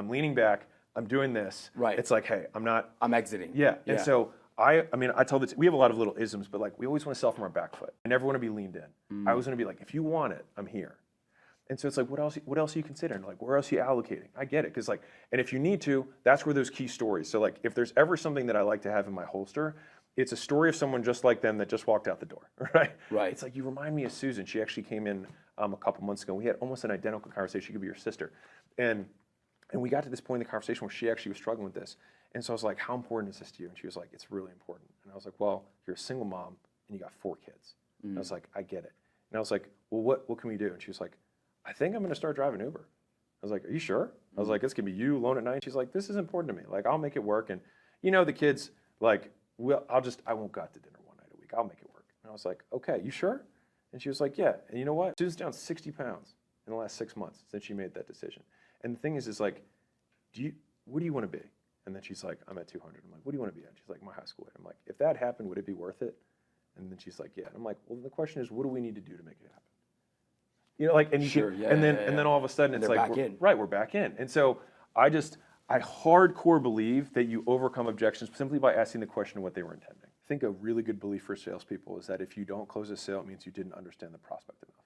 I'm leaning back, I'm doing this. Right. It's like, hey, I'm exiting. Yeah. And so I mean, I tell this, we have a lot of little isms, but like we always want to sell from our back foot. I never want to be leaned in. I always want to be like, if you want it, I'm here. And so it's like, what else are you considering? Like, where else are you allocating? I get it. Because like, and if you need to, that's where those key stories. So like, if there's ever something that I like to have in my holster, it's a story of someone just like them that just walked out the door, right? Right. It's like, you remind me of Susan. She actually came in a couple months ago. We had almost an identical conversation. She could be your sister. And we got to this point in the conversation where she actually was struggling with this. And so I was like, how important is this to you? And she was like, it's really important. And I was like, well, you're a single mom and you got 4 kids. And I was like, I get it. And I was like, well, what can we do? And she was like, I think I'm going to start driving Uber. I was like, are you sure? I was like, it's going to be you alone at night. She's like, this is important to me. Like, I'll make it work. And you know, the kids, like, well, I won't go out to dinner one night a week. I'll make it work. And I was like, okay, you sure? And she was like, yeah. And you know what? Susan's down 60 pounds in the last 6 months since she made that decision. And the thing is like, what do you want to be? And then she's like, I'm at 200. I'm like, what do you want to be at? She's like, my high school weight. I'm like, if that happened, would it be worth it? And then she's like, yeah. And I'm like, well, the question is, what do we need to do to make it happen? You know, like, and then all of a sudden it's like, we're back in. And so I hardcore believe that you overcome objections simply by asking the question of what they were intending. I think a really good belief for salespeople is that if you don't close a sale, it means you didn't understand the prospect enough.